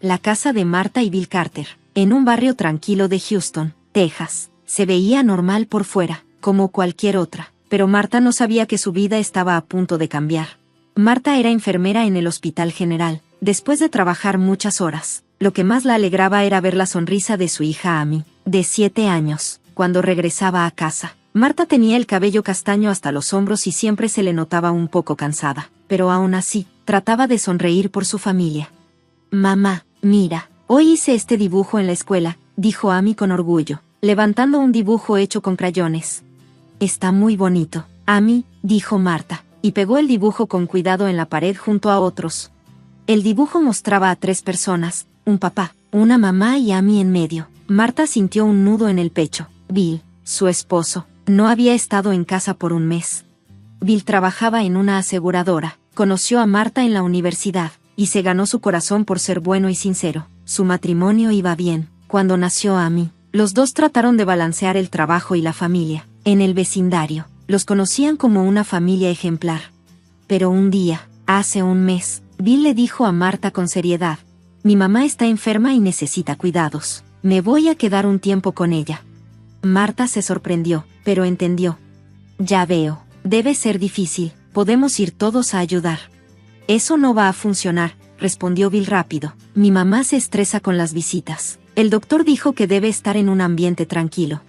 La casa de Marta y Bill Carter, en un barrio tranquilo de Houston, Texas, se veía normal por fuera, como cualquier otra, pero Marta no sabía que su vida estaba a punto de cambiar. Marta era enfermera en el Hospital General, después de trabajar muchas horas. Lo que más la alegraba era ver la sonrisa de su hija Amy, de 7 años, cuando regresaba a casa. Marta tenía el cabello castaño hasta los hombros y siempre se le notaba un poco cansada, pero aún así, trataba de sonreír por su familia. «Mamá, mira, hoy hice este dibujo en la escuela», dijo Amy con orgullo, levantando un dibujo hecho con crayones. «Está muy bonito, Amy», dijo Marta, y pegó el dibujo con cuidado en la pared junto a otros. El dibujo mostraba a 3 personas, un papá, una mamá y Amy en medio. Marta sintió un nudo en el pecho. Bill, su esposo, no había estado en casa por un mes. Bill trabajaba en una aseguradora, conoció a Marta en la universidad, y se ganó su corazón por ser bueno y sincero. Su matrimonio iba bien. Cuando nació Amy, los dos trataron de balancear el trabajo y la familia. En el vecindario, los conocían como una familia ejemplar. Pero un día, hace un mes, Bill le dijo a Marta con seriedad: «Mi mamá está enferma y necesita cuidados. Me voy a quedar un tiempo con ella». Marta se sorprendió, pero entendió. «Ya veo, debe ser difícil, podemos ir todos a ayudar». «Eso no va a funcionar», respondió Bill rápido. «Mi mamá se estresa con las visitas. El doctor dijo que debe estar en un ambiente tranquilo».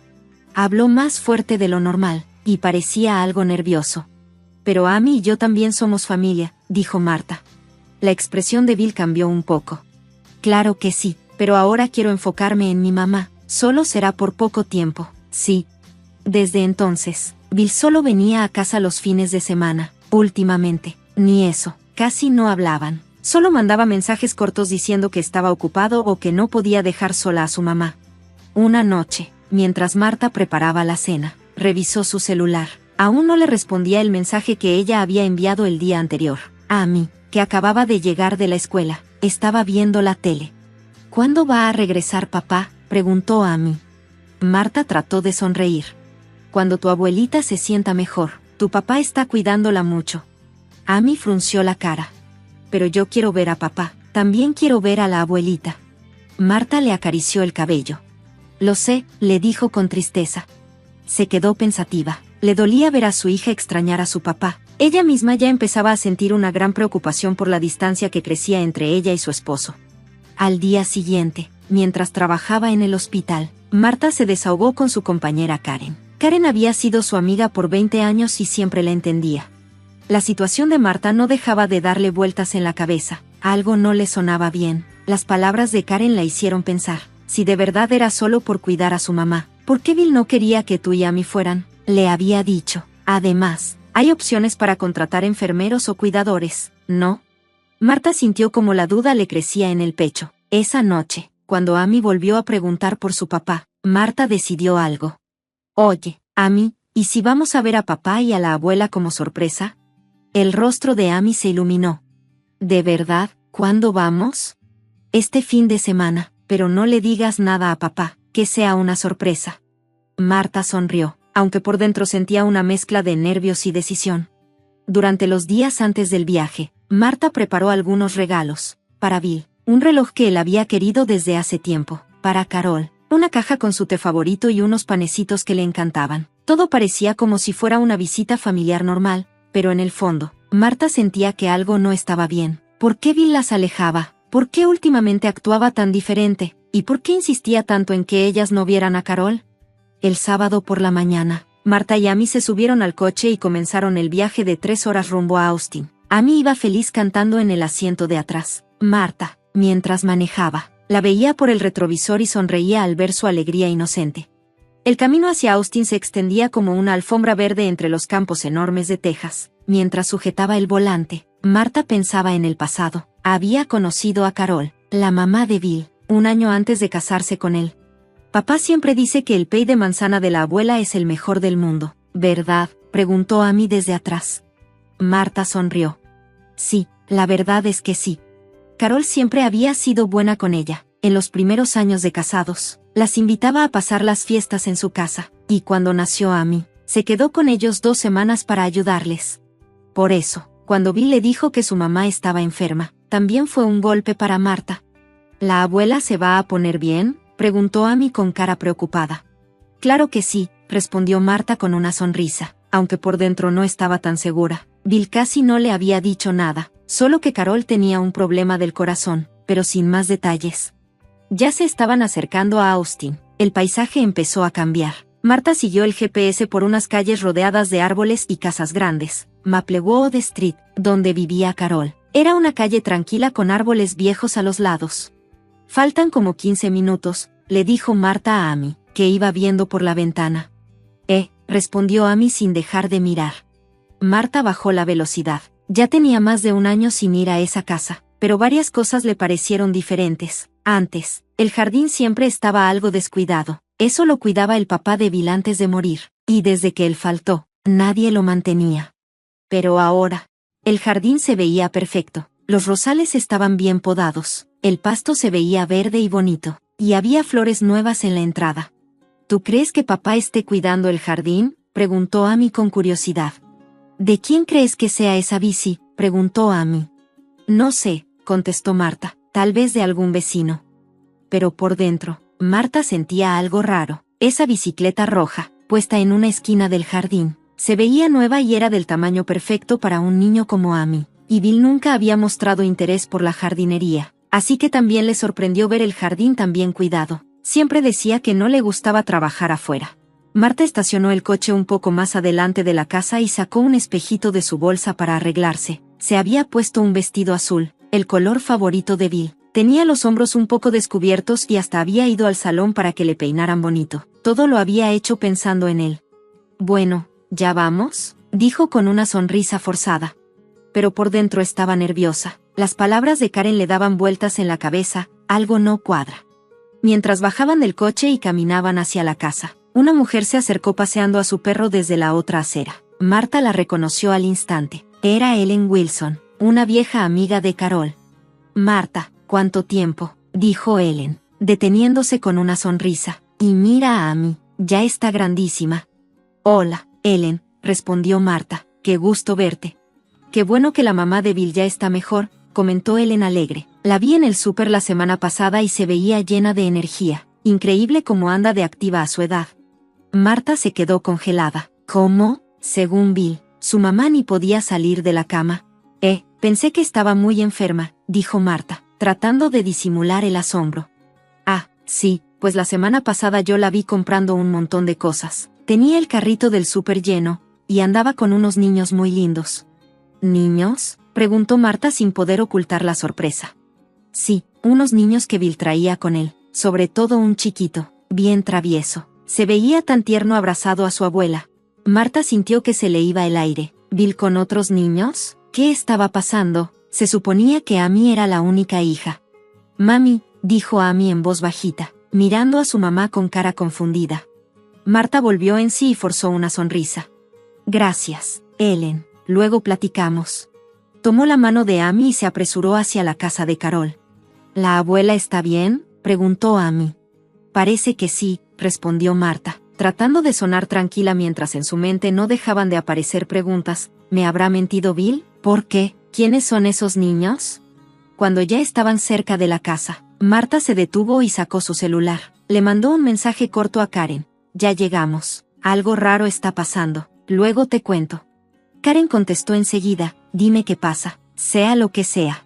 Habló más fuerte de lo normal, y parecía algo nervioso. «Pero Amy y yo también somos familia», dijo Marta. La expresión de Bill cambió un poco. «Claro que sí, pero ahora quiero enfocarme en mi mamá. Solo será por poco tiempo». «Sí». Desde entonces, Bill solo venía a casa los fines de semana. Últimamente, ni eso, casi no hablaban. Solo mandaba mensajes cortos diciendo que estaba ocupado o que no podía dejar sola a su mamá. Una noche, mientras Marta preparaba la cena, revisó su celular. Aún no le respondía el mensaje que ella había enviado el día anterior. Amy, que acababa de llegar de la escuela, estaba viendo la tele. «¿Cuándo va a regresar papá?», preguntó Amy. Marta trató de sonreír. «Cuando tu abuelita se sienta mejor. Tu papá está cuidándola mucho». Amy frunció la cara. «Pero yo quiero ver a papá. También quiero ver a la abuelita». Marta le acarició el cabello. «Lo sé», le dijo con tristeza. Se quedó pensativa. Le dolía ver a su hija extrañar a su papá. Ella misma ya empezaba a sentir una gran preocupación por la distancia que crecía entre ella y su esposo. Al día siguiente, mientras trabajaba en el hospital, Marta se desahogó con su compañera Karen. Karen había sido su amiga por 20 años y siempre la entendía. La situación de Marta no dejaba de darle vueltas en la cabeza. Algo no le sonaba bien. Las palabras de Karen la hicieron pensar. Si de verdad era solo por cuidar a su mamá, ¿por qué Bill no quería que tú y Amy fueran? Le había dicho. Además, hay opciones para contratar enfermeros o cuidadores, ¿no? Marta sintió como la duda le crecía en el pecho. Esa noche, cuando Amy volvió a preguntar por su papá, Marta decidió algo. «Oye, Amy, ¿y si vamos a ver a papá y a la abuela como sorpresa?» El rostro de Amy se iluminó. «¿De verdad? ¿Cuándo vamos?» «Este fin de semana, pero no le digas nada a papá, que sea una sorpresa». Marta sonrió, aunque por dentro sentía una mezcla de nervios y decisión. Durante los días antes del viaje, Marta preparó algunos regalos. Para Bill, un reloj que él había querido desde hace tiempo. Para Carol, una caja con su té favorito y unos panecitos que le encantaban. Todo parecía como si fuera una visita familiar normal, pero en el fondo, Marta sentía que algo no estaba bien. ¿Por qué Bill las alejaba? ¿Por qué últimamente actuaba tan diferente? ¿Y por qué insistía tanto en que ellas no vieran a Carol? El sábado por la mañana, Marta y Amy se subieron al coche y comenzaron el viaje de 3 horas rumbo a Austin. Amy iba feliz cantando en el asiento de atrás. Marta, mientras manejaba, la veía por el retrovisor y sonreía al ver su alegría inocente. El camino hacia Austin se extendía como una alfombra verde entre los campos enormes de Texas. Mientras sujetaba el volante, Marta pensaba en el pasado. Había conocido a Carol, la mamá de Bill, un año antes de casarse con él. «Papá siempre dice que el pay de manzana de la abuela es el mejor del mundo, ¿verdad?», preguntó Amy desde atrás. Marta sonrió. «Sí, la verdad es que sí». Carol siempre había sido buena con ella. En los primeros años de casados, las invitaba a pasar las fiestas en su casa, y cuando nació Amy, se quedó con ellos 2 semanas para ayudarles. Por eso, cuando Bill le dijo que su mamá estaba enferma, también fue un golpe para Marta. ¿La abuela se va a poner bien?, preguntó Amy con cara preocupada. Claro que sí, respondió Marta con una sonrisa, aunque por dentro no estaba tan segura. Bill casi no le había dicho nada, solo que Carol tenía un problema del corazón, pero sin más detalles. Ya se estaban acercando a Austin. El paisaje empezó a cambiar. Marta siguió el GPS por unas calles rodeadas de árboles y casas grandes. Maplewood Street, donde vivía Carol, era una calle tranquila con árboles viejos a los lados. Faltan como 15 minutos, le dijo Marta a Amy, que iba viendo por la ventana. Respondió Amy sin dejar de mirar. Marta bajó la velocidad. Ya tenía más de un año sin ir a esa casa, pero varias cosas le parecieron diferentes. Antes, el jardín siempre estaba algo descuidado. Eso lo cuidaba el papá de Bill antes de morir, y desde que él faltó, nadie lo mantenía. Pero ahora, el jardín se veía perfecto. Los rosales estaban bien podados, el pasto se veía verde y bonito, y había flores nuevas en la entrada. ¿Tú crees que papá esté cuidando el jardín?, preguntó Amy con curiosidad. ¿De quién crees que sea esa bici?, preguntó Amy. No sé, contestó Marta, tal vez de algún vecino. Pero por dentro, Marta sentía algo raro. Esa bicicleta roja, puesta en una esquina del jardín, se veía nueva y era del tamaño perfecto para un niño como Amy. Y Bill nunca había mostrado interés por la jardinería, así que también le sorprendió ver el jardín tan bien cuidado. Siempre decía que no le gustaba trabajar afuera. Marta estacionó el coche un poco más adelante de la casa y sacó un espejito de su bolsa para arreglarse. Se había puesto un vestido azul, el color favorito de Bill. Tenía los hombros un poco descubiertos y hasta había ido al salón para que le peinaran bonito. Todo lo había hecho pensando en él. Bueno, ¿ya vamos?, dijo con una sonrisa forzada. Pero por dentro estaba nerviosa. Las palabras de Karen le daban vueltas en la cabeza, algo no cuadra. Mientras bajaban del coche y caminaban hacia la casa, una mujer se acercó paseando a su perro desde la otra acera. Marta la reconoció al instante. Era Ellen Wilson, una vieja amiga de Carol. Marta, ¿cuánto tiempo?, dijo Ellen, deteniéndose con una sonrisa. Y mira a Amy, ya está grandísima. Hola, Ellen, respondió Marta, qué gusto verte. Qué bueno que la mamá de Bill ya está mejor, comentó Ellen alegre. La vi en el súper la semana pasada y se veía llena de energía. Increíble cómo anda de activa a su edad. Marta se quedó congelada. ¿Cómo? Según Bill, su mamá ni podía salir de la cama. Pensé que estaba muy enferma, dijo Marta, tratando de disimular el asombro. Ah, sí, pues la semana pasada yo la vi comprando un montón de cosas. Tenía el carrito del súper lleno, y andaba con unos niños muy lindos. ¿Niños?, preguntó Marta sin poder ocultar la sorpresa. Sí, unos niños que Bill traía con él, sobre todo un chiquito, bien travieso. Se veía tan tierno abrazado a su abuela. Marta sintió que se le iba el aire. ¿Bill con otros niños? ¿Qué estaba pasando? Se suponía que Amy era la única hija. Mami, dijo Amy en voz bajita, mirando a su mamá con cara confundida. Marta volvió en sí y forzó una sonrisa. Gracias, Ellen, luego platicamos. Tomó la mano de Amy y se apresuró hacia la casa de Carol. ¿La abuela está bien?, preguntó Amy. Parece que sí, respondió Marta, tratando de sonar tranquila mientras en su mente no dejaban de aparecer preguntas. ¿Me habrá mentido Bill? ¿Por qué? ¿Quiénes son esos niños? Cuando ya estaban cerca de la casa, Marta se detuvo y sacó su celular. Le mandó un mensaje corto a Karen. Ya llegamos. Algo raro está pasando. Luego te cuento. Karen contestó enseguida. Dime qué pasa, sea lo que sea.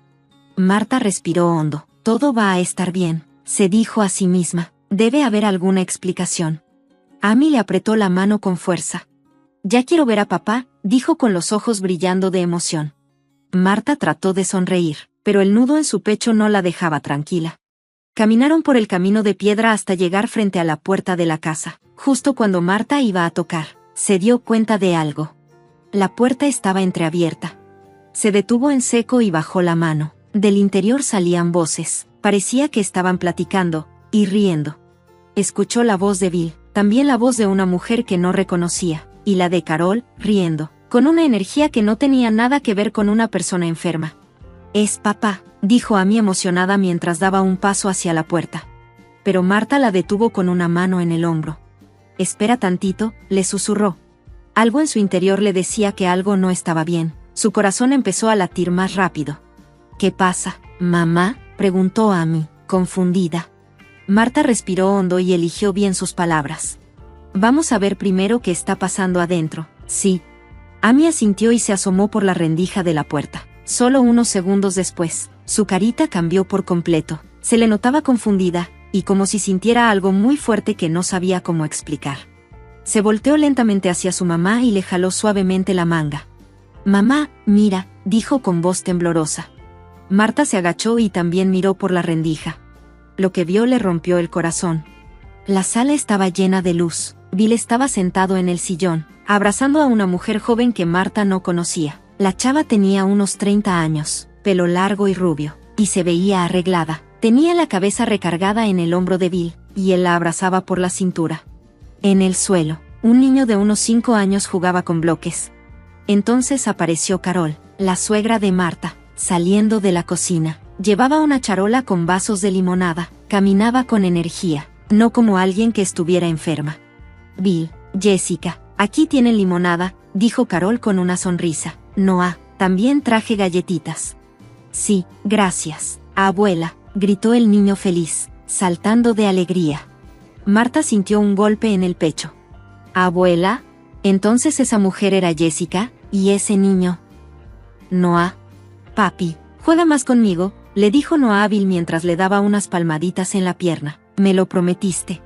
Marta respiró hondo. Todo va a estar bien, se dijo a sí misma. Debe haber alguna explicación. Amy le apretó la mano con fuerza. Ya quiero ver a papá, dijo con los ojos brillando de emoción. Marta trató de sonreír, pero el nudo en su pecho no la dejaba tranquila. Caminaron por el camino de piedra hasta llegar frente a la puerta de la casa. Justo cuando Marta iba a tocar, se dio cuenta de algo. La puerta estaba entreabierta. Se detuvo en seco y bajó la mano. Del interior salían voces. Parecía que estaban platicando y riendo. Escuchó la voz de Bill, también la voz de una mujer que no reconocía, y la de Carol, riendo, con una energía que no tenía nada que ver con una persona enferma. Es papá, dijo Amy emocionada mientras daba un paso hacia la puerta. Pero Marta la detuvo con una mano en el hombro. Espera tantito, le susurró. Algo en su interior le decía que algo no estaba bien. Su corazón empezó a latir más rápido. ¿Qué pasa, mamá?, preguntó Amy. confundida. Marta respiró hondo y eligió bien sus palabras. Vamos a ver primero qué está pasando adentro. Sí. Amy asintió y se asomó por la rendija de la puerta. Solo unos segundos después, su carita cambió por completo. Se le notaba confundida, y como si sintiera algo muy fuerte que no sabía cómo explicar. Se volteó lentamente hacia su mamá y le jaló suavemente la manga. «Mamá, mira», dijo con voz temblorosa. Marta se agachó y también miró por la rendija. Lo que vio le rompió el corazón. La sala estaba llena de luz. Bill estaba sentado en el sillón, abrazando a una mujer joven que Marta no conocía. La chava tenía unos 30 años, pelo largo y rubio, y se veía arreglada. Tenía la cabeza recargada en el hombro de Bill, y él la abrazaba por la cintura. En el suelo, un niño de unos 5 años jugaba con bloques. Entonces apareció Carol, la suegra de Marta, saliendo de la cocina. Llevaba una charola con vasos de limonada. Caminaba con energía, no como alguien que estuviera enferma. Bill, Jessica, aquí tienen limonada, dijo Carol con una sonrisa. Noah, también traje galletitas. Sí, gracias, abuela, gritó el niño feliz, saltando de alegría. Marta sintió un golpe en el pecho. ¿Abuela? Entonces esa mujer era Jessica, ¿y ese niño? Noah. Papi, juega más conmigo, le dijo Noah a Bill mientras le daba unas palmaditas en la pierna. Me lo prometiste.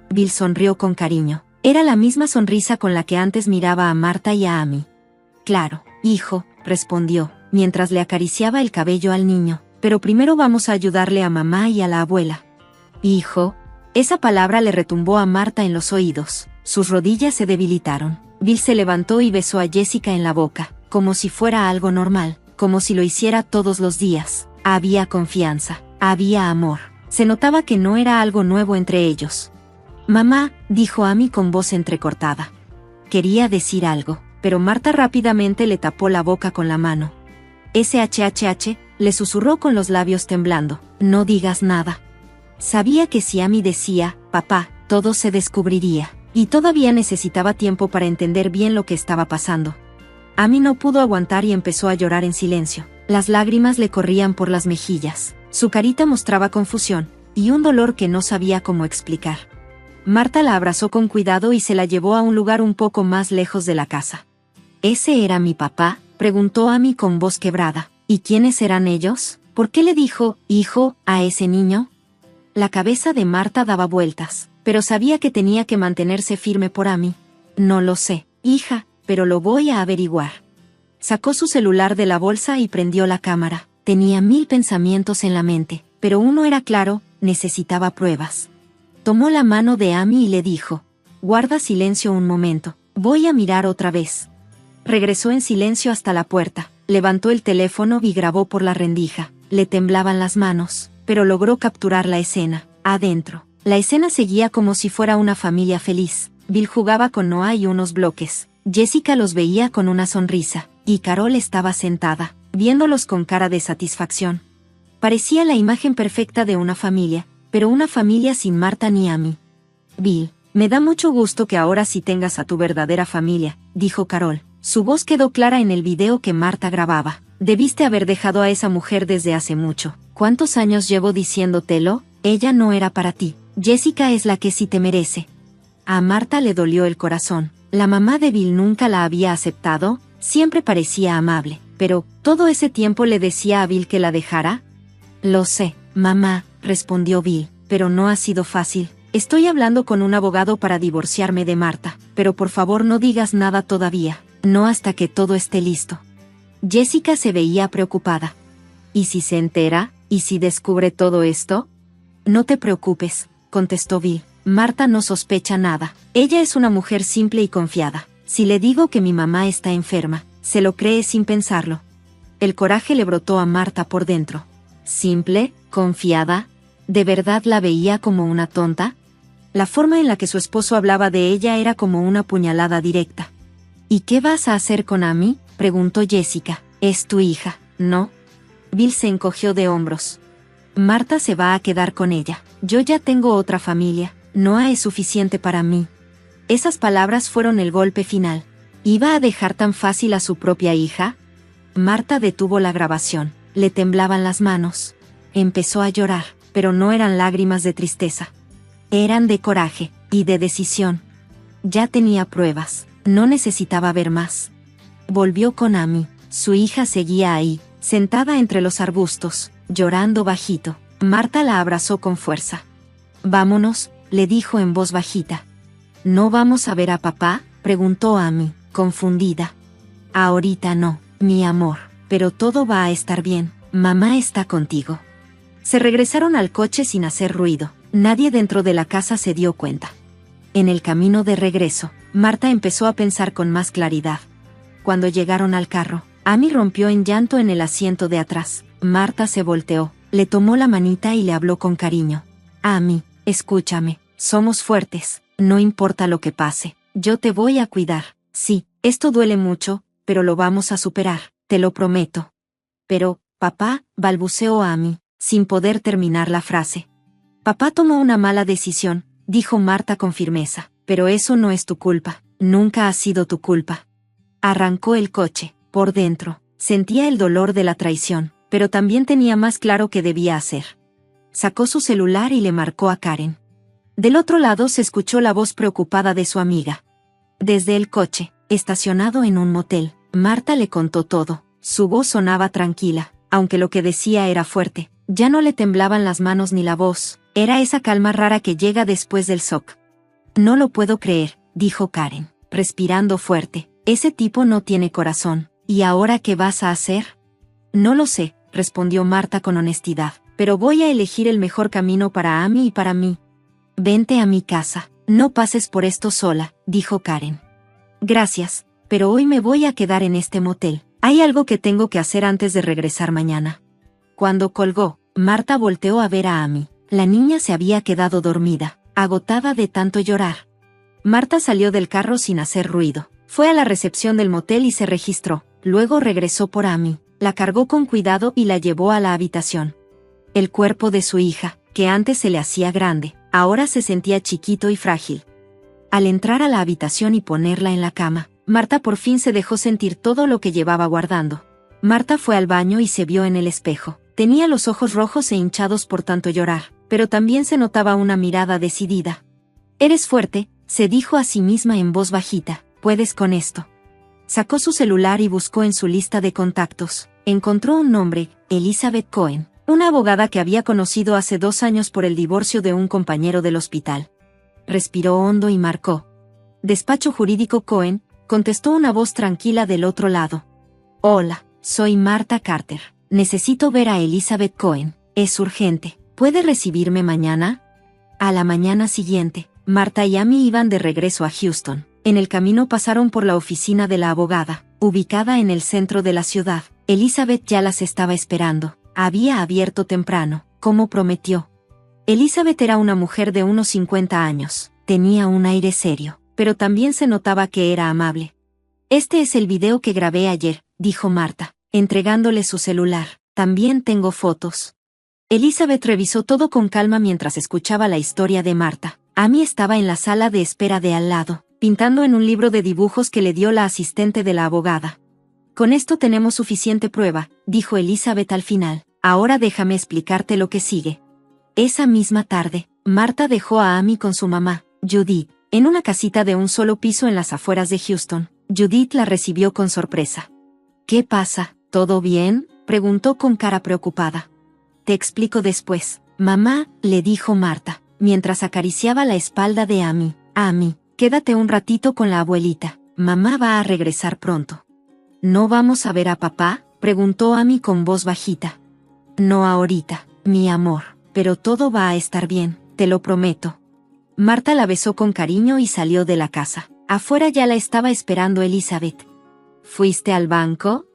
Bill sonrió con cariño. Era la misma sonrisa con la que antes miraba a Marta y a Amy. Claro, hijo, respondió, mientras le acariciaba el cabello al niño. Pero primero vamos a ayudarle a mamá y a la abuela. Hijo. Esa palabra le retumbó a Marta en los oídos. Sus rodillas se debilitaron. Bill se levantó y besó a Jessica en la boca, como si fuera algo normal, como si lo hiciera todos los días. Había confianza, había amor. Se notaba que no era algo nuevo entre ellos. Mamá, dijo Amy con voz entrecortada. Quería decir algo, pero Marta rápidamente le tapó la boca con la mano. SHHH, le susurró con los labios temblando. No digas nada. Sabía que si Amy decía, papá, todo se descubriría, y todavía necesitaba tiempo para entender bien lo que estaba pasando. Amy no pudo aguantar y empezó a llorar en silencio. Las lágrimas le corrían por las mejillas. Su carita mostraba confusión, y un dolor que no sabía cómo explicar. Marta la abrazó con cuidado y se la llevó a un lugar un poco más lejos de la casa. ¿Ese era mi papá?, preguntó Amy con voz quebrada. ¿Y quiénes eran ellos? ¿Por qué le dijo, hijo, a ese niño? La cabeza de Marta daba vueltas, pero sabía que tenía que mantenerse firme por Amy. No lo sé, hija, pero lo voy a averiguar. Sacó su celular de la bolsa y prendió la cámara. Tenía 1000 pensamientos en la mente, pero uno era claro, necesitaba pruebas. Tomó la mano de Amy y le dijo, guarda silencio un momento, voy a mirar otra vez. Regresó en silencio hasta la puerta, levantó el teléfono y grabó por la rendija. Le temblaban las manos, pero logró capturar la escena. Adentro, la escena seguía como si fuera una familia feliz. Bill jugaba con Noah y unos bloques. Jessica los veía con una sonrisa, y Carol estaba sentada, viéndolos con cara de satisfacción. Parecía la imagen perfecta de una familia, pero una familia sin Marta ni Amy. Bill, me da mucho gusto que ahora sí tengas a tu verdadera familia, dijo Carol. Su voz quedó clara en el video que Marta grababa. Debiste haber dejado a esa mujer desde hace mucho. ¿Cuántos años llevo diciéndotelo? Ella no era para ti. Jessica es la que sí te merece. A Marta le dolió el corazón. La mamá de Bill nunca la había aceptado, siempre parecía amable, pero ¿todo ese tiempo le decía a Bill que la dejara? Lo sé, mamá, respondió Bill, pero no ha sido fácil. Estoy hablando con un abogado para divorciarme de Marta, pero por favor no digas nada todavía, no hasta que todo esté listo. Jessica se veía preocupada. ¿Y si se entera? ¿Y si descubre todo esto? No te preocupes, contestó Bill. Marta no sospecha nada. Ella es una mujer simple y confiada. Si le digo que mi mamá está enferma, se lo cree sin pensarlo. El coraje le brotó a Marta por dentro. ¿Simple? ¿Confiada? ¿De verdad la veía como una tonta? La forma en la que su esposo hablaba de ella era como una puñalada directa. ¿Y qué vas a hacer con Amy?, preguntó Jessica. Es tu hija, ¿no? Bill se encogió de hombros. Marta se va a quedar con ella. Yo ya tengo otra familia. Noah es suficiente para mí. Esas palabras fueron el golpe final. ¿Iba a dejar tan fácil a su propia hija? Marta detuvo la grabación. Le temblaban las manos. Empezó a llorar, pero no eran lágrimas de tristeza. Eran de coraje y de decisión. Ya tenía pruebas, no necesitaba ver más. Volvió con Amy, su hija seguía ahí, sentada entre los arbustos, llorando bajito. Marta la abrazó con fuerza. «Vámonos», le dijo en voz bajita. «¿No vamos a ver a papá?», preguntó Amy, confundida. «Ahorita no, mi amor, pero todo va a estar bien, mamá está contigo». Se regresaron al coche sin hacer ruido. Nadie dentro de la casa se dio cuenta. En el camino de regreso, Marta empezó a pensar con más claridad. Cuando llegaron al carro, Amy rompió en llanto en el asiento de atrás. Marta se volteó, le tomó la manita y le habló con cariño. «Amy, escúchame, somos fuertes, no importa lo que pase, yo te voy a cuidar. Sí, esto duele mucho, pero lo vamos a superar, te lo prometo». «Pero, papá», balbuceó Amy, sin poder terminar la frase. «Papá tomó una mala decisión», dijo Marta con firmeza, «pero eso no es tu culpa, nunca ha sido tu culpa». Arrancó el coche. Por dentro, sentía el dolor de la traición, pero también tenía más claro qué debía hacer. Sacó su celular y le marcó a Karen. Del otro lado se escuchó la voz preocupada de su amiga. Desde el coche, estacionado en un motel, Marta le contó todo. Su voz sonaba tranquila, aunque lo que decía era fuerte. Ya no le temblaban las manos ni la voz, era esa calma rara que llega después del shock. «No lo puedo creer», dijo Karen, respirando fuerte. «Ese tipo no tiene corazón. ¿Y ahora qué vas a hacer?» «No lo sé», respondió Marta con honestidad, «pero voy a elegir el mejor camino para Amy y para mí». «Vente a mi casa, no pases por esto sola», dijo Karen. «Gracias, pero hoy me voy a quedar en este motel. Hay algo que tengo que hacer antes de regresar mañana». Cuando colgó, Marta volteó a ver a Amy. La niña se había quedado dormida, agotada de tanto llorar. Marta salió del carro sin hacer ruido. Fue a la recepción del motel y se registró. Luego regresó por Amy, la cargó con cuidado y la llevó a la habitación. El cuerpo de su hija, que antes se le hacía grande, ahora se sentía chiquito y frágil. Al entrar a la habitación y ponerla en la cama, Marta por fin se dejó sentir todo lo que llevaba guardando. Marta fue al baño y se vio en el espejo. Tenía los ojos rojos e hinchados por tanto llorar, pero también se notaba una mirada decidida. «Eres fuerte», se dijo a sí misma en voz bajita, «puedes con esto». Sacó su celular y buscó en su lista de contactos. Encontró un nombre, Elizabeth Cohen, una abogada que había conocido hace 2 años por el divorcio de un compañero del hospital. Respiró hondo y marcó. «Despacho jurídico Cohen», contestó una voz tranquila del otro lado. «Hola, soy Marta Carter. Necesito ver a Elizabeth Cohen. Es urgente. ¿Puede recibirme mañana?» A la mañana siguiente, Marta y Amy iban de regreso a Houston. En el camino pasaron por la oficina de la abogada, ubicada en el centro de la ciudad. Elizabeth ya las estaba esperando. Había abierto temprano, como prometió. Elizabeth era una mujer de unos 50 años. Tenía un aire serio, pero también se notaba que era amable. «Este es el video que grabé ayer», dijo Marta, entregándole su celular. «También tengo fotos». Elizabeth revisó todo con calma mientras escuchaba la historia de Marta. Amy estaba en la sala de espera de al lado, pintando en un libro de dibujos que le dio la asistente de la abogada. «Con esto tenemos suficiente prueba», dijo Elizabeth al final. «Ahora déjame explicarte lo que sigue». Esa misma tarde, Marta dejó a Amy con su mamá, Judith, en una casita de un solo piso en las afueras de Houston. Judith la recibió con sorpresa. «¿Qué pasa? ¿Todo bien?», preguntó con cara preocupada. «Te explico después, mamá», le dijo Marta, mientras acariciaba la espalda de Amy. «Amy, quédate un ratito con la abuelita, mamá va a regresar pronto». «¿No vamos a ver a papá?», preguntó Amy con voz bajita. «No ahorita, mi amor, pero todo va a estar bien, te lo prometo». Marta la besó con cariño y salió de la casa. Afuera ya la estaba esperando Elizabeth. «¿Fuiste al banco?»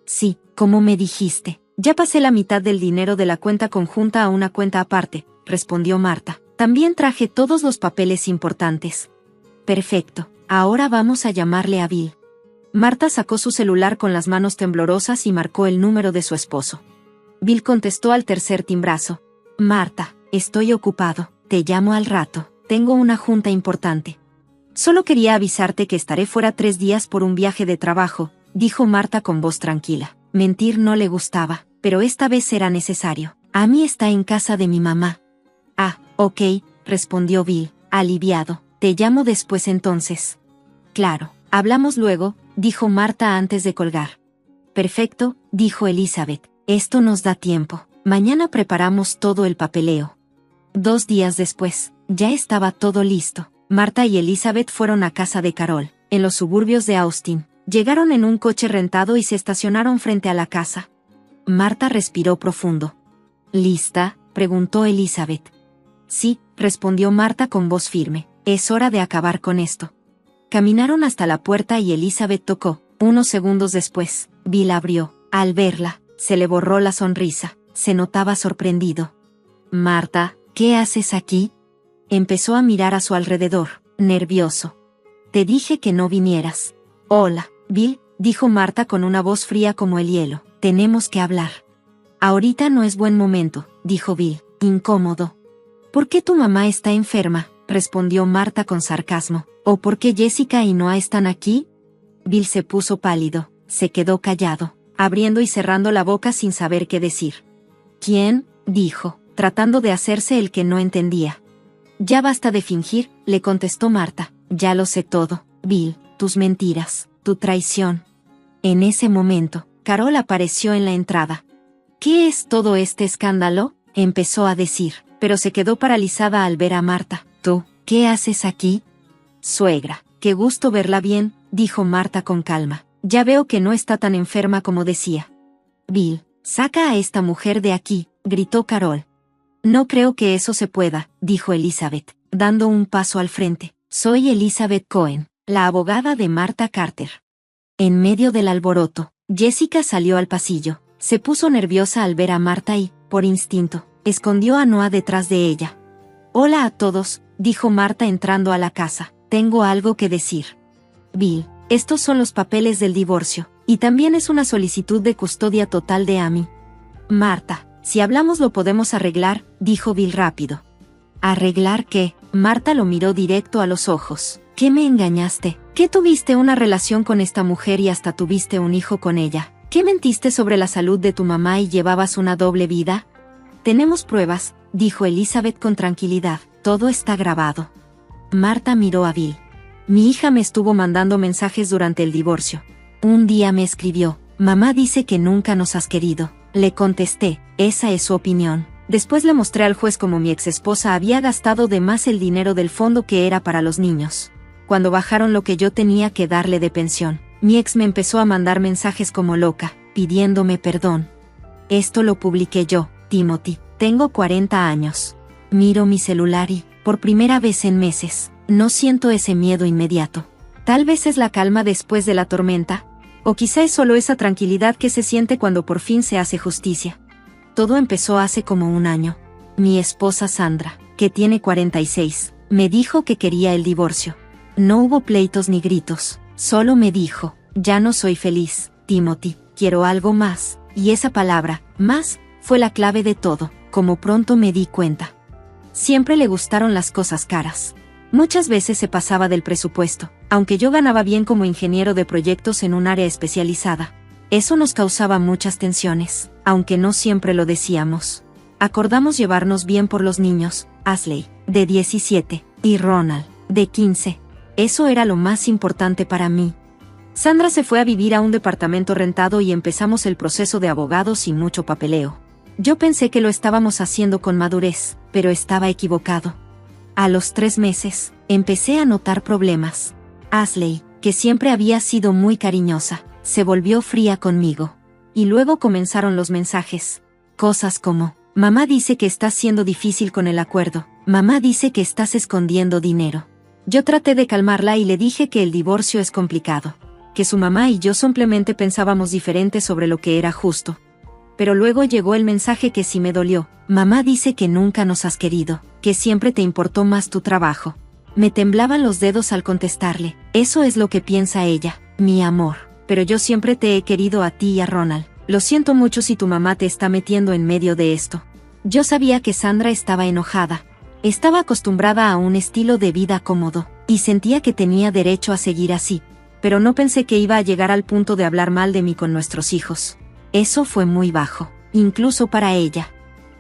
«Sí, como me dijiste. Ya pasé la mitad del dinero de la cuenta conjunta a una cuenta aparte», respondió Marta. «También traje todos los papeles importantes». «Perfecto, ahora vamos a llamarle a Bill». Marta sacó su celular con las manos temblorosas y marcó el número de su esposo. Bill contestó al tercer timbrazo. «Marta, estoy ocupado, te llamo al rato, tengo una junta importante». «Solo quería avisarte que estaré fuera 3 días por un viaje de trabajo», dijo Marta con voz tranquila. Mentir no le gustaba, pero esta vez era necesario. Amy está en casa de mi mamá. Ah, ok, respondió Bill, aliviado. Te llamo después entonces. Claro, hablamos luego, dijo Marta antes de colgar. Perfecto, dijo Elizabeth. Esto nos da tiempo. Mañana preparamos todo el papeleo. 2 días después, ya estaba todo listo. Marta y Elizabeth fueron a casa de Carol, en los suburbios de Austin. Llegaron en un coche rentado y se estacionaron frente a la casa. Marta respiró profundo. ¿Lista?, preguntó Elizabeth. Sí, respondió Marta con voz firme. Es hora de acabar con esto. Caminaron hasta la puerta y Elizabeth tocó. Unos segundos después, Bill abrió. Al verla, se le borró la sonrisa. Se notaba sorprendido. Marta, ¿qué haces aquí? Empezó a mirar a su alrededor, nervioso. Te dije que no vinieras. Hola, Bill, dijo Marta con una voz fría como el hielo. Tenemos que hablar. Ahorita no es buen momento, dijo Bill, incómodo. ¿Por qué tu mamá está enferma?, respondió Marta con sarcasmo. ¿O por qué Jessica y Noah están aquí? Bill se puso pálido, se quedó callado, abriendo y cerrando la boca sin saber qué decir. ¿Quién?, dijo, tratando de hacerse el que no entendía. Ya basta de fingir, le contestó Marta. Ya lo sé todo, Bill, tus mentiras, tu traición. En ese momento, Carol apareció en la entrada. ¿Qué es todo este escándalo?, empezó a decir, pero se quedó paralizada al ver a Marta. ¿Tú, qué haces aquí? Suegra, qué gusto verla bien, dijo Marta con calma. Ya veo que no está tan enferma como decía. Bill, saca a esta mujer de aquí, gritó Carol. No creo que eso se pueda, dijo Elizabeth, dando un paso al frente. Soy Elizabeth Cohen, la abogada de Marta Carter. En medio del alboroto, Jessica salió al pasillo. Se puso nerviosa al ver a Marta y, por instinto, escondió a Noah detrás de ella. Hola a todos, dijo Marta entrando a la casa. Tengo algo que decir. Bill, estos son los papeles del divorcio, y también es una solicitud de custodia total de Amy. Marta, si hablamos lo podemos arreglar, dijo Bill rápido. ¿Arreglar qué? Marta lo miró directo a los ojos. ¿Qué me engañaste? ¿Qué tuviste una relación con esta mujer y hasta tuviste un hijo con ella? ¿Qué mentiste sobre la salud de tu mamá y llevabas una doble vida? Tenemos pruebas, dijo Elizabeth con tranquilidad. Todo está grabado. Marta miró a Bill. Mi hija me estuvo mandando mensajes durante el divorcio. Un día me escribió, mamá dice que nunca nos has querido. Le contesté, esa es su opinión. Después le mostré al juez cómo mi exesposa había gastado de más el dinero del fondo que era para los niños. Cuando bajaron lo que yo tenía que darle de pensión, mi ex me empezó a mandar mensajes como loca, pidiéndome perdón. Esto lo publiqué yo, Timothy. Tengo 40 años. Miro mi celular y, por primera vez en meses, no siento ese miedo inmediato. Tal vez es la calma después de la tormenta, o quizá es solo esa tranquilidad que se siente cuando por fin se hace justicia. Todo empezó hace como un año. Mi esposa Sandra, que tiene 46, me dijo que quería el divorcio. No hubo pleitos ni gritos, solo me dijo, ya no soy feliz, Timothy, quiero algo más, y esa palabra, más, fue la clave de todo, como pronto me di cuenta. Siempre le gustaron las cosas caras. Muchas veces se pasaba del presupuesto, aunque yo ganaba bien como ingeniero de proyectos en un área especializada. Eso nos causaba muchas tensiones, aunque no siempre lo decíamos. Acordamos llevarnos bien por los niños, Ashley, de 17, y Ronald, de 15. Eso era lo más importante para mí. Sandra se fue a vivir a un departamento rentado y empezamos el proceso de abogado sin mucho papeleo. Yo pensé que lo estábamos haciendo con madurez, pero estaba equivocado. A los 3 meses, empecé a notar problemas. Ashley, que siempre había sido muy cariñosa, se volvió fría conmigo. Y luego comenzaron los mensajes. Cosas como, mamá dice que estás siendo difícil con el acuerdo, mamá dice que estás escondiendo dinero. Yo traté de calmarla y le dije que el divorcio es complicado, que su mamá y yo simplemente pensábamos diferente sobre lo que era justo. Pero luego llegó el mensaje que sí me dolió. Mamá dice que nunca nos has querido, que siempre te importó más tu trabajo. Me temblaban los dedos al contestarle. Eso es lo que piensa ella, mi amor. Pero yo siempre te he querido a ti y a Ronald. Lo siento mucho si tu mamá te está metiendo en medio de esto. Yo sabía que Sandra estaba enojada. Estaba acostumbrada a un estilo de vida cómodo, y sentía que tenía derecho a seguir así. Pero no pensé que iba a llegar al punto de hablar mal de mí con nuestros hijos. Eso fue muy bajo, incluso para ella.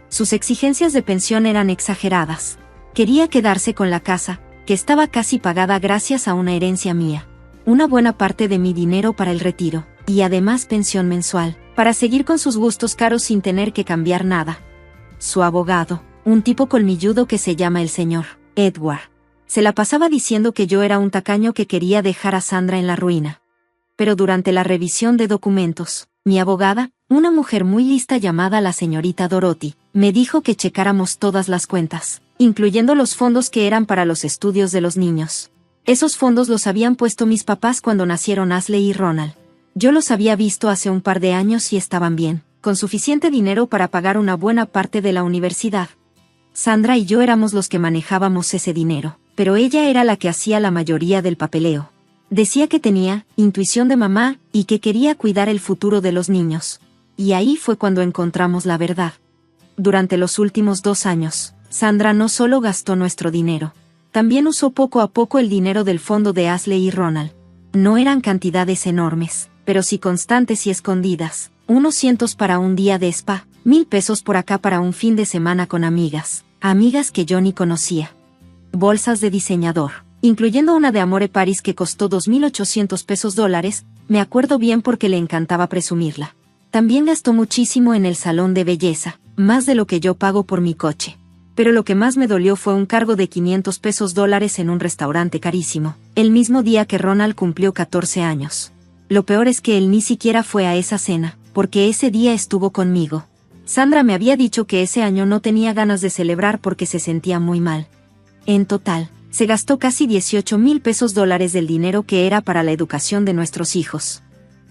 Sus exigencias de pensión eran exageradas. Quería quedarse con la casa, que estaba casi pagada gracias a una herencia mía. Una buena parte de mi dinero para el retiro, y además pensión mensual, para seguir con sus gustos caros sin tener que cambiar nada. Su abogado, un tipo colmilludo que se llama el señor Edward, se la pasaba diciendo que yo era un tacaño que quería dejar a Sandra en la ruina. Pero durante la revisión de documentos, mi abogada, una mujer muy lista llamada la señorita Dorothy, me dijo que checáramos todas las cuentas, incluyendo los fondos que eran para los estudios de los niños. Esos fondos los habían puesto mis papás cuando nacieron Ashley y Ronald. Yo los había visto hace un par de años y estaban bien, con suficiente dinero para pagar una buena parte de la universidad. Sandra y yo éramos los que manejábamos ese dinero, pero ella era la que hacía la mayoría del papeleo. Decía que tenía intuición de mamá y que quería cuidar el futuro de los niños. Y ahí fue cuando encontramos la verdad. Durante los últimos 2 años, Sandra no solo gastó nuestro dinero, también usó poco a poco el dinero del fondo de Ashley y Ronald. No eran cantidades enormes, pero sí constantes y escondidas. Unos cientos para un día de spa, 1,000 pesos por acá para un fin de semana con amigas que yo ni conocía. Bolsas de diseñador, incluyendo una de Amore Paris que costó 2,800 pesos dólares, me acuerdo bien porque le encantaba presumirla. También gastó muchísimo en el salón de belleza, más de lo que yo pago por mi coche. Pero lo que más me dolió fue un cargo de 500 pesos dólares en un restaurante carísimo, el mismo día que Ronald cumplió 14 años. Lo peor es que él ni siquiera fue a esa cena, porque ese día estuvo conmigo. Sandra me había dicho que ese año no tenía ganas de celebrar porque se sentía muy mal. En total, se gastó casi 18,000 pesos dólares del dinero que era para la educación de nuestros hijos.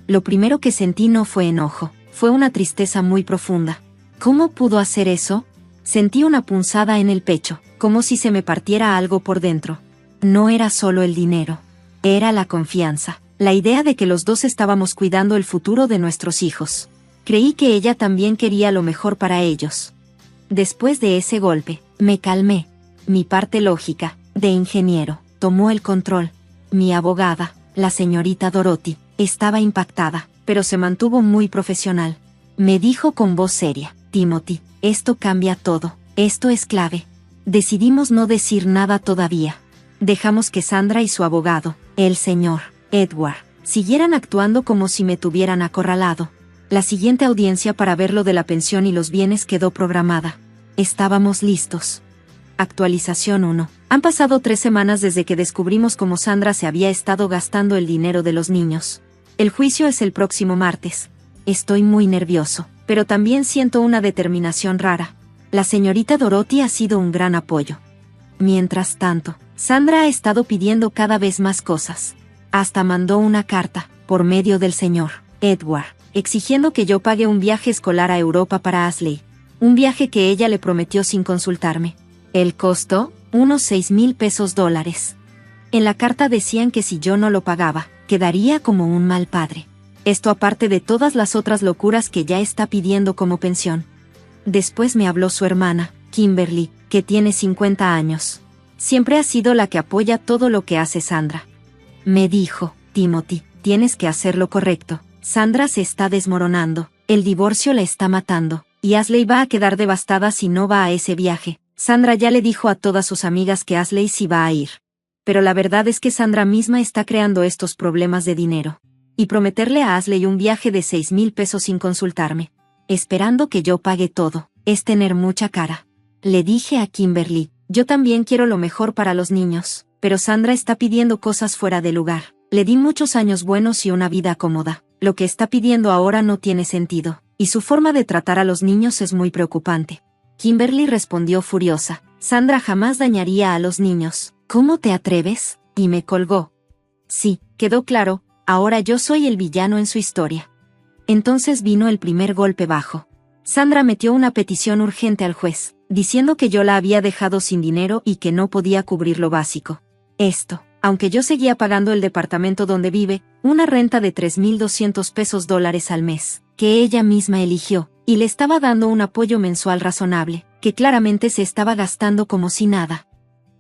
Lo primero que sentí no fue enojo, fue una tristeza muy profunda. ¿Cómo pudo hacer eso? Sentí una punzada en el pecho, como si se me partiera algo por dentro. No era solo el dinero. Era la confianza, la idea de que los dos estábamos cuidando el futuro de nuestros hijos. Creí que ella también quería lo mejor para ellos. Después de ese golpe, me calmé. Mi parte lógica, de ingeniero, tomó el control. Mi abogada, la señorita Dorothy, estaba impactada, pero se mantuvo muy profesional. Me dijo con voz seria: Timothy, esto cambia todo, esto es clave. Decidimos no decir nada todavía. Dejamos que Sandra y su abogado, el señor Edward, siguieran actuando como si me tuvieran acorralado. La siguiente audiencia para ver lo de la pensión y los bienes quedó programada. Estábamos listos. Actualización 1. Han pasado 3 semanas desde que descubrimos cómo Sandra se había estado gastando el dinero de los niños. El juicio es el próximo martes. Estoy muy nervioso, pero también siento una determinación rara. La señorita Dorothy ha sido un gran apoyo. Mientras tanto, Sandra ha estado pidiendo cada vez más cosas. Hasta mandó una carta, por medio del señor Edward, exigiendo que yo pague un viaje escolar a Europa para Ashley. Un viaje que ella le prometió sin consultarme. El costo, unos 6,000 pesos dólares. En la carta decían que si yo no lo pagaba, quedaría como un mal padre. Esto aparte de todas las otras locuras que ya está pidiendo como pensión. Después me habló su hermana, Kimberly, que tiene 50 años. Siempre ha sido la que apoya todo lo que hace Sandra. Me dijo: Timothy, tienes que hacer lo correcto. Sandra se está desmoronando, el divorcio la está matando, y Ashley va a quedar devastada si no va a ese viaje. Sandra ya le dijo a todas sus amigas que Ashley sí va a ir. Pero la verdad es que Sandra misma está creando estos problemas de dinero. Y prometerle a Ashley un viaje de 6,000 pesos sin consultarme, esperando que yo pague todo, es tener mucha cara. Le dije a Kimberly: yo también quiero lo mejor para los niños, pero Sandra está pidiendo cosas fuera de lugar. Le di muchos años buenos y una vida cómoda. Lo que está pidiendo ahora no tiene sentido, y su forma de tratar a los niños es muy preocupante. Kimberly respondió furiosa: Sandra jamás dañaría a los niños. ¿Cómo te atreves? Y me colgó. Sí, quedó claro, ahora yo soy el villano en su historia. Entonces vino el primer golpe bajo. Sandra metió una petición urgente al juez, diciendo que yo la había dejado sin dinero y que no podía cubrir lo básico. Esto, aunque yo seguía pagando el departamento donde vive, una renta de 3,200 pesos dólares al mes, que ella misma eligió, y le estaba dando un apoyo mensual razonable, que claramente se estaba gastando como si nada.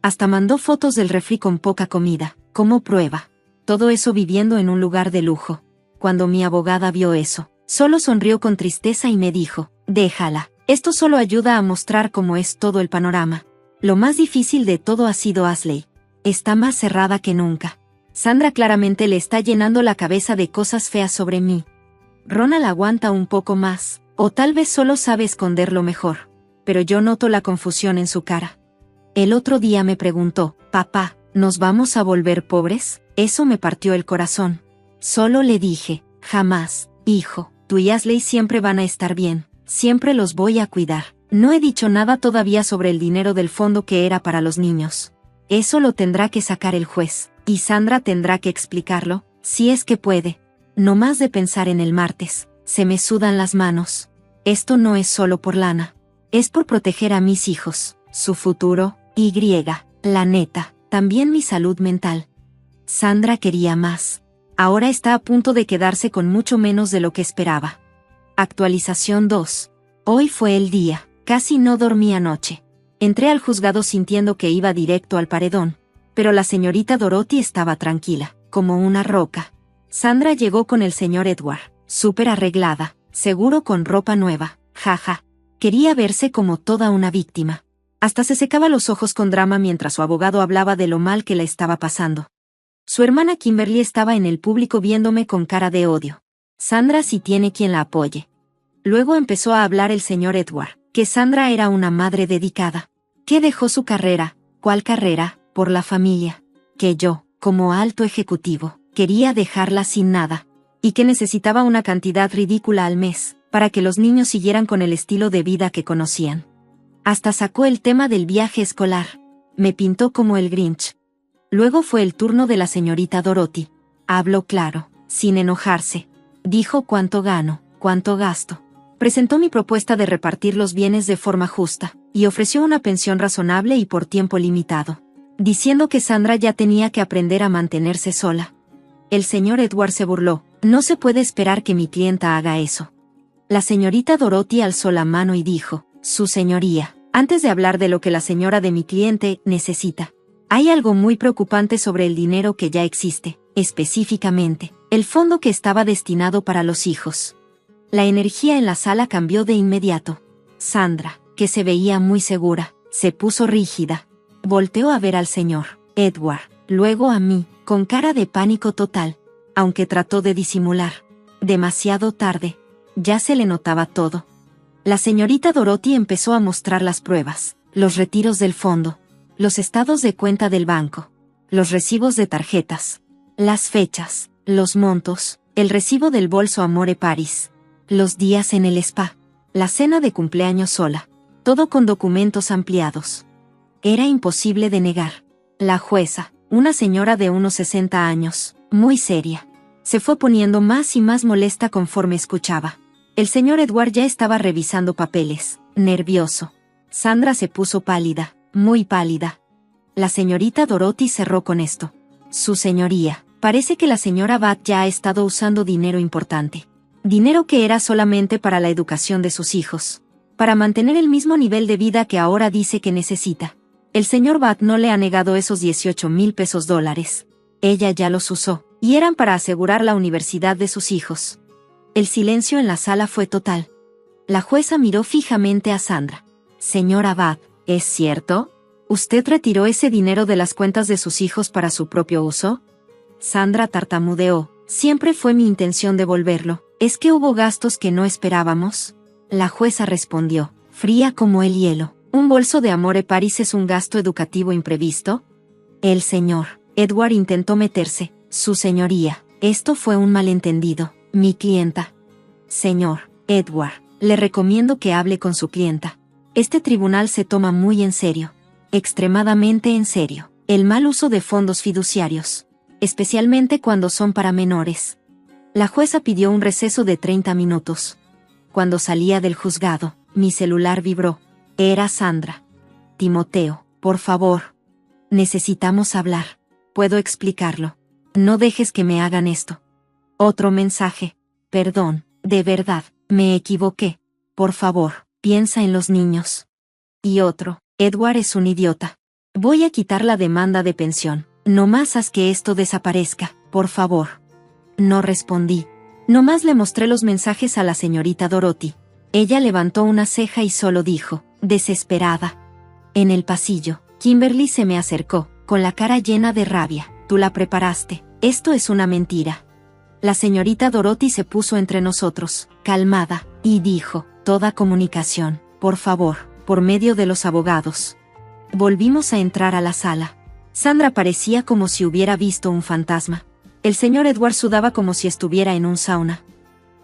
Hasta mandó fotos del refri con poca comida, como prueba. Todo eso viviendo en un lugar de lujo. Cuando mi abogada vio eso, solo sonrió con tristeza y me dijo: déjala, Esto solo ayuda a mostrar cómo es todo el panorama. Lo más difícil de todo ha sido Ashley. Está más cerrada que nunca. Sandra claramente le está llenando la cabeza de cosas feas sobre mí. Ronald aguanta un poco más, o tal vez solo sabe esconderlo mejor. Pero yo noto la confusión en su cara. El otro día me preguntó, papá, ¿nos vamos a volver pobres? Eso me partió el corazón. Solo le dije, jamás, hijo, tú y Ashley siempre van a estar bien, siempre los voy a cuidar. No he dicho nada todavía sobre el dinero del fondo que era para los niños. Eso lo tendrá que sacar el juez, y Sandra tendrá que explicarlo, si es que puede. No más de pensar en el martes, se me sudan las manos. Esto no es solo por lana. Es por proteger a mis hijos, su futuro, la neta, también mi salud mental. Sandra quería más. Ahora está a punto de quedarse con mucho menos de lo que esperaba. Actualización 2. Hoy fue el día, casi no dormí anoche. Entré al juzgado sintiendo que iba directo al paredón, pero la señorita Dorothy estaba tranquila, como una roca. Sandra llegó con el señor Edward, súper arreglada, seguro con ropa nueva, jaja. Quería verse como toda una víctima. Hasta se secaba los ojos con drama mientras su abogado hablaba de lo mal que la estaba pasando. Su hermana Kimberly estaba en el público viéndome con cara de odio. Sandra sí tiene quien la apoye. Luego empezó a hablar el señor Edward, que Sandra era una madre dedicada, que dejó su carrera, ¿cuál carrera?, por la familia, que yo, como alto ejecutivo, quería dejarla sin nada, y que necesitaba una cantidad ridícula al mes, para que los niños siguieran con el estilo de vida que conocían. Hasta sacó el tema del viaje escolar. Me pintó como el Grinch. Luego fue el turno de la señorita Dorothy. Habló claro, sin enojarse. Dijo cuánto gano, cuánto gasto. Presentó mi propuesta de repartir los bienes de forma justa, y ofreció una pensión razonable y por tiempo limitado, diciendo que Sandra ya tenía que aprender a mantenerse sola. El señor Edward se burló. No se puede esperar que mi clienta haga eso. La señorita Dorothy alzó la mano y dijo, Su señoría, antes de hablar de lo que la señora de mi cliente necesita, hay algo muy preocupante sobre el dinero que ya existe, específicamente, el fondo que estaba destinado para los hijos. La energía en la sala cambió de inmediato. Sandra, que se veía muy segura, se puso rígida. Volteó a ver al señor Edward, luego a mí, con cara de pánico total, aunque trató de disimular. Demasiado tarde. Ya se le notaba todo. La señorita Dorothy empezó a mostrar las pruebas, los retiros del fondo, los estados de cuenta del banco, los recibos de tarjetas, las fechas, los montos, el recibo del bolso Amore Paris, los días en el spa, la cena de cumpleaños sola, todo con documentos ampliados. Era imposible de negar. La jueza, una señora de unos 60 años, muy seria, se fue poniendo más y más molesta conforme escuchaba. El señor Edward ya estaba revisando papeles, nervioso. Sandra se puso pálida, muy pálida. La señorita Dorothy cerró con esto. Su señoría, parece que la señora Bat ya ha estado usando dinero importante. Dinero que era solamente para la educación de sus hijos. Para mantener el mismo nivel de vida que ahora dice que necesita. El señor Bat no le ha negado esos 18,000 pesos dólares. Ella ya los usó, y eran para asegurar la universidad de sus hijos. El silencio en la sala fue total. La jueza miró fijamente a Sandra. Señora Bat, ¿es cierto? ¿Usted retiró ese dinero de las cuentas de sus hijos para su propio uso? Sandra tartamudeó. Siempre fue mi intención devolverlo. ¿Es que hubo gastos que no esperábamos? La jueza respondió, fría como el hielo. ¿Un bolso de Amore Paris es un gasto educativo imprevisto? El señor Edward intentó meterse. Su señoría, esto fue un malentendido. Mi clienta. Señor Edward, le recomiendo que hable con su clienta. Este tribunal se toma muy en serio. Extremadamente en serio. El mal uso de fondos fiduciarios. Especialmente cuando son para menores. La jueza pidió un receso de 30 minutos. Cuando salía del juzgado, mi celular vibró. Era Sandra. Timoteo, por favor. Necesitamos hablar. Puedo explicarlo. No dejes que me hagan esto. Otro mensaje. Perdón, de verdad, me equivoqué. Por favor, piensa en los niños. Y otro. Edward es un idiota. Voy a quitar la demanda de pensión. No más haz que esto desaparezca, por favor. No respondí. Nomás le mostré los mensajes a la señorita Dorothy. Ella levantó una ceja y solo dijo, desesperada. En el pasillo, Kimberly se me acercó, con la cara llena de rabia. Tú la preparaste. Esto es una mentira. La señorita Dorothy se puso entre nosotros, calmada, y dijo, toda comunicación, por favor, por medio de los abogados. Volvimos a entrar a la sala. Sandra parecía como si hubiera visto un fantasma. El señor Edward sudaba como si estuviera en un sauna.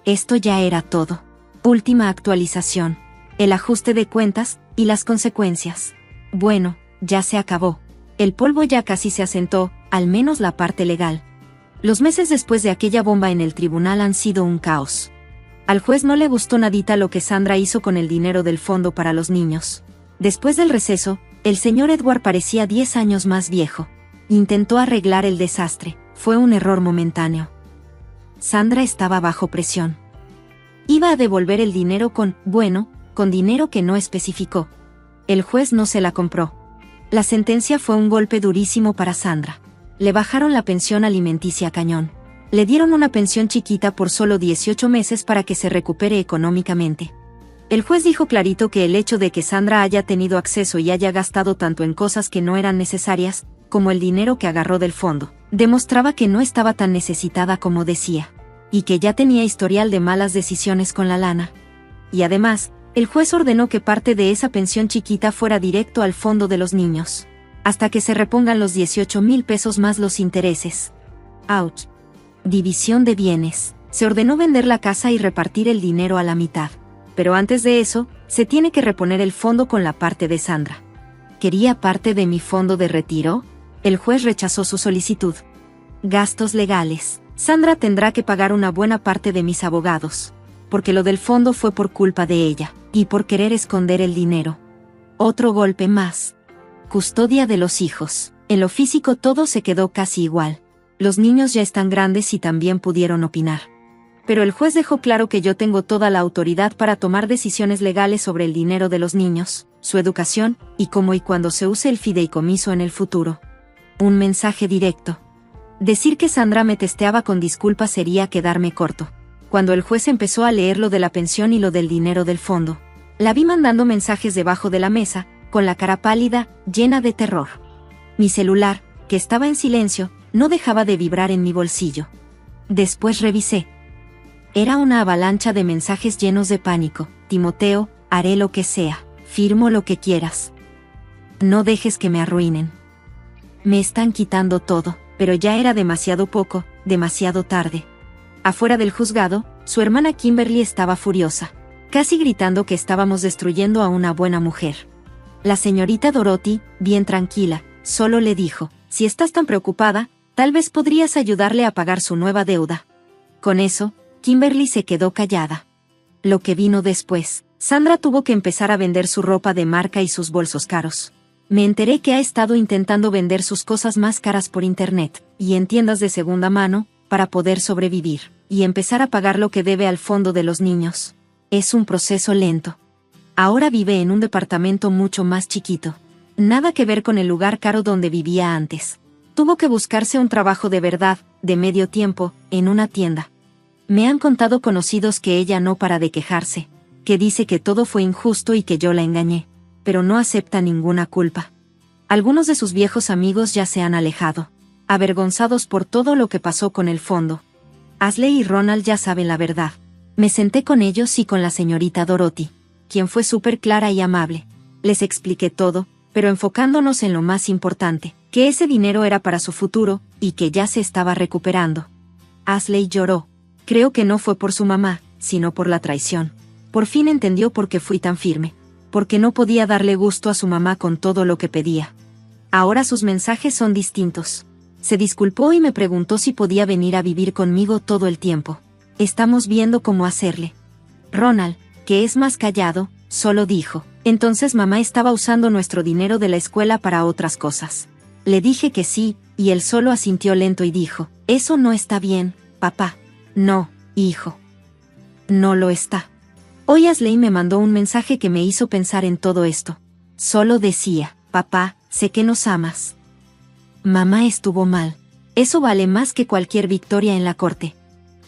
Esto ya era todo. Última actualización. El ajuste de cuentas, y las consecuencias. Bueno, ya se acabó. El polvo ya casi se asentó, al menos la parte legal. Los meses después de aquella bomba en el tribunal han sido un caos. Al juez no le gustó nadita lo que Sandra hizo con el dinero del fondo para los niños. Después del receso, el señor Edward parecía 10 años más viejo. Intentó arreglar el desastre. Fue un error momentáneo. Sandra estaba bajo presión. Iba a devolver el dinero con dinero que no especificó. El juez no se la compró. La sentencia fue un golpe durísimo para Sandra. Le bajaron la pensión alimenticia a cañón. Le dieron una pensión chiquita por solo 18 meses para que se recupere económicamente. El juez dijo clarito que el hecho de que Sandra haya tenido acceso y haya gastado tanto en cosas que no eran necesarias, como el dinero que agarró del fondo, demostraba que no estaba tan necesitada como decía, y que ya tenía historial de malas decisiones con la lana. Y además, el juez ordenó que parte de esa pensión chiquita fuera directo al fondo de los niños, hasta que se repongan los 18,000 pesos más los intereses. Ouch. División de bienes. Se ordenó vender la casa y repartir el dinero a la mitad. Pero antes de eso, se tiene que reponer el fondo con la parte de Sandra. ¿Quería parte de mi fondo de retiro? El juez rechazó su solicitud. Gastos legales. Sandra tendrá que pagar una buena parte de mis abogados, porque lo del fondo fue por culpa de ella, y por querer esconder el dinero. Otro golpe más. Custodia de los hijos. En lo físico todo se quedó casi igual. Los niños ya están grandes y también pudieron opinar. Pero el juez dejó claro que yo tengo toda la autoridad para tomar decisiones legales sobre el dinero de los niños, su educación, y cómo y cuándo se use el fideicomiso en el futuro. Un mensaje directo. Decir que Sandra me testeaba con disculpas sería quedarme corto. Cuando el juez empezó a leer lo de la pensión y lo del dinero del fondo, la vi mandando mensajes debajo de la mesa, con la cara pálida, llena de terror. Mi celular, que estaba en silencio, no dejaba de vibrar en mi bolsillo. Después revisé. Era una avalancha de mensajes llenos de pánico. Timoteo, haré lo que sea, firmo lo que quieras. No dejes que me arruinen. Me están quitando todo, pero ya era demasiado poco, demasiado tarde. Afuera del juzgado, su hermana Kimberly estaba furiosa, casi gritando que estábamos destruyendo a una buena mujer. La señorita Dorothy, bien tranquila, solo le dijo, si estás tan preocupada, tal vez podrías ayudarle a pagar su nueva deuda. Con eso, Kimberly se quedó callada. Lo que vino después, Sandra tuvo que empezar a vender su ropa de marca y sus bolsos caros. Me enteré que ha estado intentando vender sus cosas más caras por internet, y en tiendas de segunda mano, para poder sobrevivir, y empezar a pagar lo que debe al fondo de los niños. Es un proceso lento. Ahora vive en un departamento mucho más chiquito. Nada que ver con el lugar caro donde vivía antes. Tuvo que buscarse un trabajo de verdad, de medio tiempo, en una tienda. Me han contado conocidos que ella no para de quejarse, que dice que todo fue injusto y que yo la engañé, pero no acepta ninguna culpa. Algunos de sus viejos amigos ya se han alejado, avergonzados por todo lo que pasó con el fondo. Ashley y Ronald ya saben la verdad. Me senté con ellos y con la señorita Dorothy, quien fue súper clara y amable. Les expliqué todo, pero enfocándonos en lo más importante, que ese dinero era para su futuro, y que ya se estaba recuperando. Ashley lloró. Creo que no fue por su mamá, sino por la traición. Por fin entendió por qué fui tan firme. Porque no podía darle gusto a su mamá con todo lo que pedía. Ahora sus mensajes son distintos. Se disculpó y me preguntó si podía venir a vivir conmigo todo el tiempo. Estamos viendo cómo hacerle. Ronald, que es más callado, solo dijo, entonces mamá estaba usando nuestro dinero de la escuela para otras cosas. Le dije que sí, y él solo asintió lento y dijo, eso no está bien, papá. No, hijo. No lo está. Hoy Ashley me mandó un mensaje que me hizo pensar en todo esto. Solo decía, papá, sé que nos amas. Mamá estuvo mal. Eso vale más que cualquier victoria en la corte.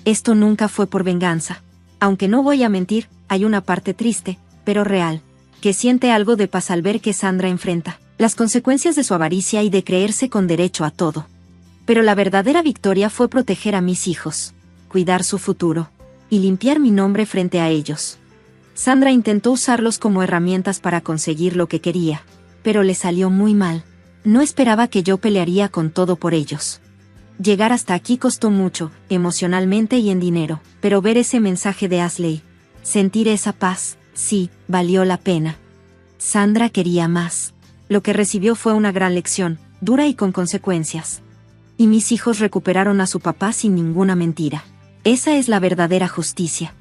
Esto nunca fue por venganza. Aunque no voy a mentir, hay una parte triste, pero real, que siente algo de paz al ver que Sandra enfrenta las consecuencias de su avaricia y de creerse con derecho a todo. Pero la verdadera victoria fue proteger a mis hijos, cuidar su futuro, y limpiar mi nombre frente a ellos. Sandra intentó usarlos como herramientas para conseguir lo que quería, pero le salió muy mal. No esperaba que yo pelearía con todo por ellos. Llegar hasta aquí costó mucho, emocionalmente y en dinero, pero ver ese mensaje de Ashley, sentir esa paz, sí, valió la pena. Sandra quería más. Lo que recibió fue una gran lección, dura y con consecuencias. Y mis hijos recuperaron a su papá sin ninguna mentira. Esa es la verdadera justicia.